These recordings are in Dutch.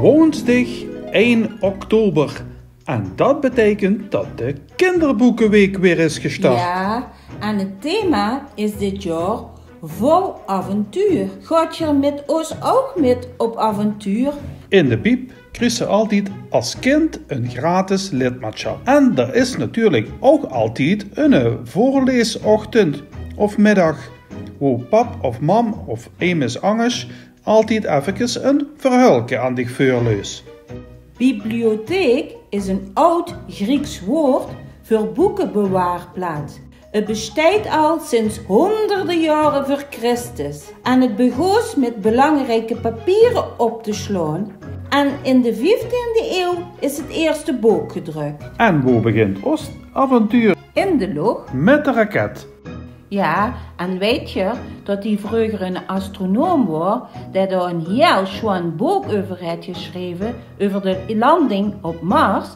woensdag 1 oktober. En dat betekent dat de kinderboekenweek weer is gestart. Ja, en het thema is dit jaar vol avontuur. Gaat je met ons ook met op avontuur? In de Biep kreeg ze altijd als kind een gratis lidmaatschap. En er is natuurlijk ook altijd een voorleesochtend of middag, waar pap of mam of eemis Anges altijd even een verhulke aan dich voorleest. Bibliotheek is een oud Grieks woord voor boekenbewaarplaats. Het bestaat al sinds honderden jaren voor Christus. En het begon met belangrijke papieren op te slaan. En in de 15e eeuw is het eerste boek gedrukt. En waar begint ons avontuur? In de lucht. Met de raket. Ja, en weet je dat hij vroeger een astronoom was, dat er een heel schoon boek over heeft geschreven, over de landing op Mars.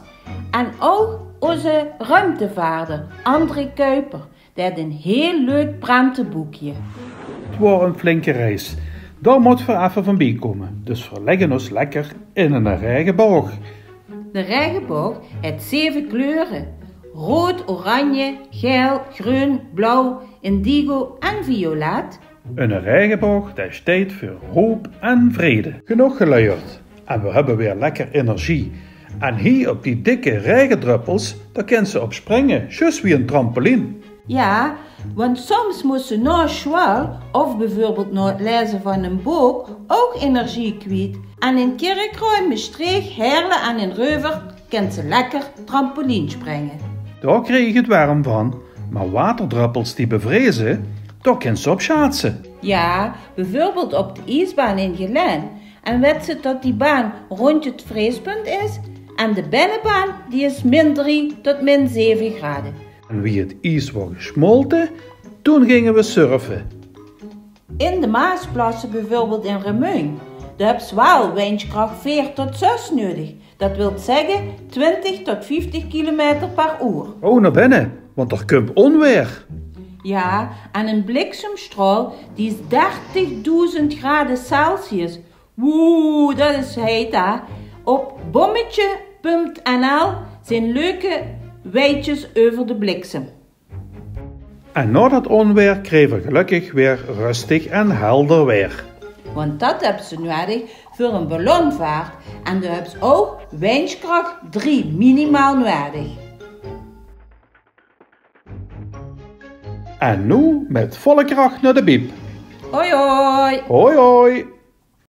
En ook onze ruimtevaarder, André Kuiper, dat een heel leuk prentenboekje. Het was een flinke reis. Daar moeten we even van bij komen. Dus we leggen ons lekker in een regenboog. De regenboog heeft 7 kleuren. Rood, oranje, geel, groen, blauw, indigo en violet. Een regenboog dat staat voor hoop en vrede. Genoeg geluierd. En we hebben weer lekker energie. En hier op die dikke regendruppels, daar kan ze op springen, juist wie een trampoline. Ja, want soms moest ze na school of bijvoorbeeld na het lezen van een boek ook energie kwijt. En in Kerkrade, Maastricht, Heerlen en in Reuver kan ze lekker trampoline springen. Daar kreeg je het warm van, maar waterdruppels die bevrezen, daar kan ze op schaatsen. Ja, bijvoorbeeld op de ijsbaan in Geleen. En weet ze dat die baan rond het vreespunt is? En de binnenbaan die is min 3 tot min 7 graden. En wie het ijs was gesmolten, toen gingen we surfen. In de Maasplassen bijvoorbeeld in Remeun, daar heb je wel windkracht 4 tot 6 nodig. Dat wil zeggen 20 tot 50 kilometer per uur. Oh, naar binnen, want er komt onweer. Ja, en een bliksemstraal die is 30.000 graden Celsius. Woe, dat is heet hè. Op bommetje.nl zijn leuke weetjes over de bliksem. En na dat onweer kregen we gelukkig weer rustig en helder weer. Want dat hebben ze nodig voor een ballonvaart. En daar hebben ze ook windkracht 3 minimaal nodig. En nu met volle kracht naar de Biep. Hoi hoi! Hoi hoi!